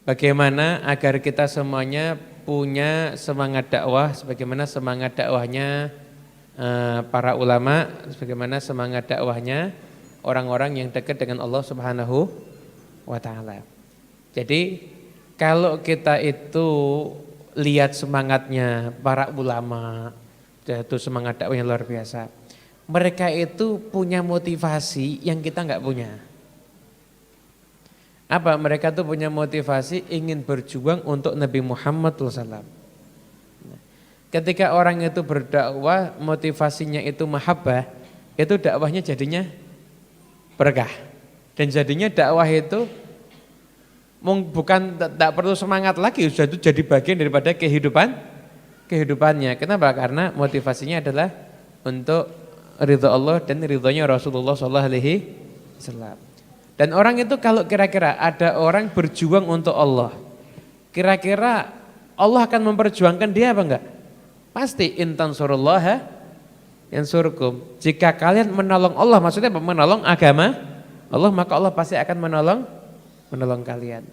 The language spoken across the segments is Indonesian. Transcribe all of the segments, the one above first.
Bagaimana agar kita semuanya punya semangat dakwah sebagaimana semangat dakwahnya para ulama, sebagaimana semangat dakwahnya orang-orang yang dekat dengan Allah Subhanahu wa taala. Jadi kalau kita itu lihat semangatnya para ulama, itu semangat dakwah yang luar biasa. Mereka itu punya motivasi yang kita enggak punya. Apa? Mereka tuh punya motivasi ingin berjuang untuk Nabi Muhammad SAW. Ketika orang itu berdakwah, motivasinya itu mahabbah, itu dakwahnya jadinya berkah. Dan jadinya dakwah itu bukan tak perlu semangat lagi, sudah itu jadi bagian daripada kehidupannya. Kenapa? Karena motivasinya adalah untuk ridha Allah dan ridhonya Rasulullah SAW. Dan orang itu kalau kira-kira ada orang berjuang untuk Allah, kira-kira Allah akan memperjuangkan dia apa enggak? Pasti intansurullaha yansurkum. Jika kalian menolong Allah, maksudnya menolong agama Allah, maka Allah pasti akan menolong kalian.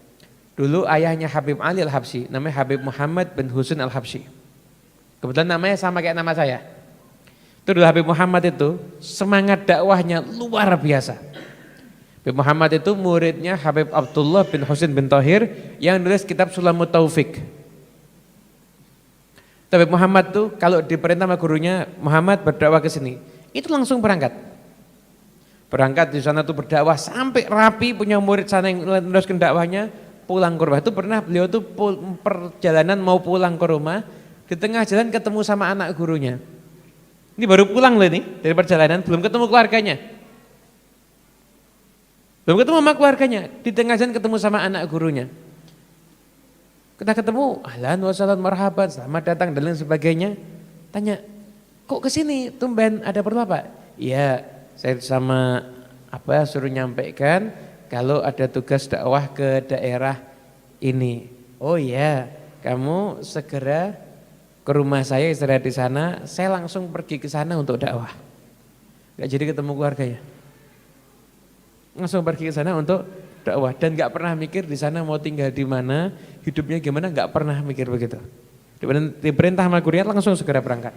Dulu ayahnya Habib Ali Al-Habsyi, namanya Habib Muhammad bin Husain Al-Habsyi. Kebetulan namanya sama kayak nama saya. Itu dulu Habib Muhammad itu semangat dakwahnya luar biasa. Habib Muhammad itu muridnya Habib Abdullah bin Husain bin Thahir yang nulis kitab Sulamut Taufik. Habib Muhammad tuh kalau diperintah sama gurunya, Muhammad berdakwah ke sini, itu langsung berangkat. Berangkat di sana tuh berdakwah sampai rapi, punya murid sana yang meneruskan dakwahnya, pulang ke rumah. Itu pernah beliau tuh perjalanan mau pulang ke rumah, di tengah jalan ketemu sama anak gurunya. Ini baru pulang loh ini dari perjalanan, belum ketemu keluarganya. Belum ketemu sama keluarganya, di tengah jalan ketemu sama anak gurunya. Kita ketemu, ahlan wa sahlan marhaban, selamat datang dan lain sebagainya. Tanya, kok kesini tumben ada perlu apa? Iya, saya sama suruh nyampaikan kalau ada tugas dakwah ke daerah ini. Oh iya, kamu segera ke rumah saya, istirahat di sana, saya langsung pergi ke sana untuk dakwah. Gak jadi ketemu keluarganya. Langsung pergi ke sana untuk dakwah dan nggak pernah mikir di sana mau tinggal di mana, hidupnya gimana, nggak pernah mikir begitu. Diperintah sama gurunya langsung segera berangkat.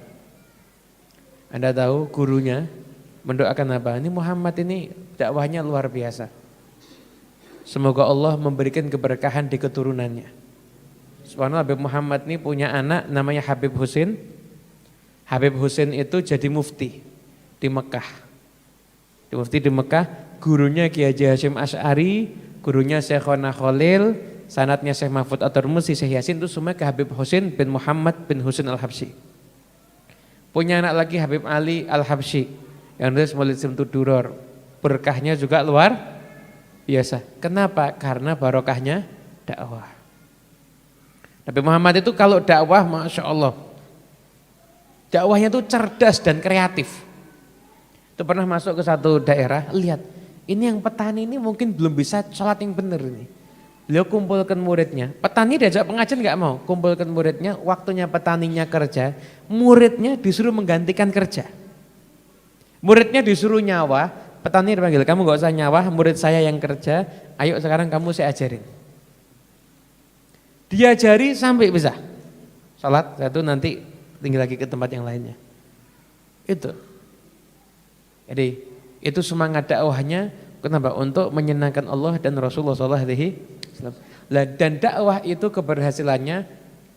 Anda tahu gurunya mendoakan apa? Ini Muhammad ini dakwahnya luar biasa. Semoga Allah memberikan keberkahan di keturunannya. Subhanallah, Habib Muhammad ini punya anak namanya Habib Husain. Habib Husain itu jadi mufti di Mekah. Mufti di Mekah, gurunya Kiai Haji Hasyim Asy'ari, gurunya Syekhona Khalil, sanadnya Syekh Mahfud At-Tirmidzi, Syekh Yasin, itu semua ke Habib Husain bin Muhammad bin Husain Al-Habsyi. Punya anak lagi Habib Ali Al-Habsyi yang nulis Maulid Simtud Duror. Berkahnya juga luar biasa. Kenapa? Karena barokahnya dakwah. Nabi Muhammad itu kalau dakwah, Masya Allah, dakwahnya itu cerdas dan kreatif. Itu pernah masuk ke satu daerah, lihat ini yang petani ini mungkin belum bisa sholat yang benar ini. Beliau kumpulkan muridnya, petani diajak pengajian nggak mau, kumpulkan muridnya, waktunya petaninya kerja, muridnya disuruh menggantikan kerja. Muridnya disuruh nyawa, petani dipanggil, kamu nggak usah nyawa, murid saya yang kerja, ayo sekarang kamu saya ajarin. Diajari sampai bisa sholat, satu nanti tinggal lagi ke tempat yang lainnya. Itu. Jadi itu semangat dakwahnya kenapa? Untuk menyenangkan Allah dan Rasulullah SAW. Dan dakwah itu keberhasilannya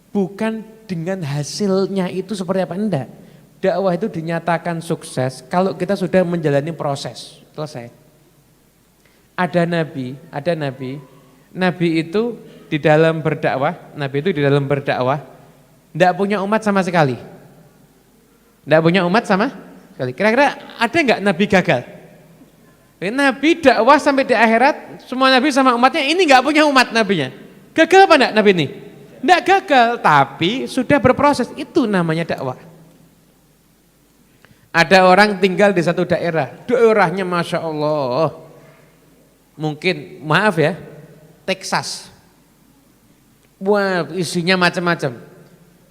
bukan dengan hasilnya itu seperti apa, enggak. Dakwah itu dinyatakan sukses kalau kita sudah menjalani proses. Selesai. Ada nabi, nabi itu di dalam berdakwah, enggak punya umat sama sekali. Enggak punya umat sama. Kira-kira ada enggak nabi gagal? Nabi dakwah sampai di akhirat, semua nabi sama umatnya ini enggak punya umat nabinya. Gagal apa enggak nabi ini? Enggak gagal, tapi sudah berproses, itu namanya dakwah. Ada orang tinggal di satu daerahnya Masya Allah, mungkin maaf ya, Texas. Wah, isinya macam-macam.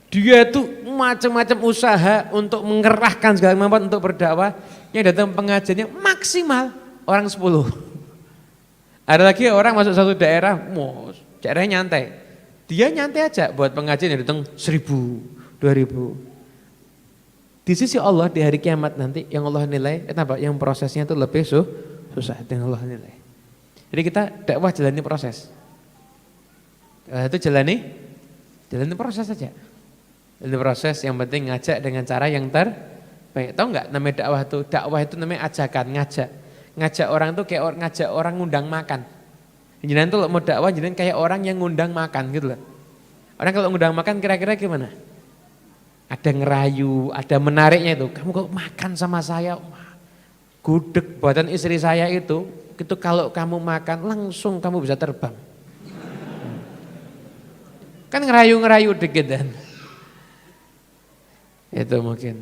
Dia tuh macam-macam usaha untuk mengerahkan segala kemampuan untuk berdakwah. Yang datang pengajiannya maksimal orang 10. Ada lagi orang masuk satu daerah, caranya nyantai. Dia nyantai aja buat pengajian yang datang 1000, 2000. Di sisi Allah di hari kiamat nanti yang Allah nilai, kenapa? Yang prosesnya itu lebih susah yang Allah nilai. Jadi kita dakwah jalani proses. Itu jalani proses saja. Jalani proses, yang penting ngajak dengan cara yang terbaik. Tahu nggak namanya dakwah itu? Dakwah itu namanya ajakan, ngajak orang tuh kayak ngajak orang ngundang makan. Jenengan tuh mau dakwah jenengan kayak orang yang ngundang makan gitu loh. Orang kalau ngundang makan kira-kira gimana? Ada ngerayu, ada menariknya itu. Kamu kok makan sama saya? Gudeg buatan istri saya itu kalau kamu makan langsung kamu bisa terbang. Kan ngerayu-ngerayu dikit dan. Itu mungkin.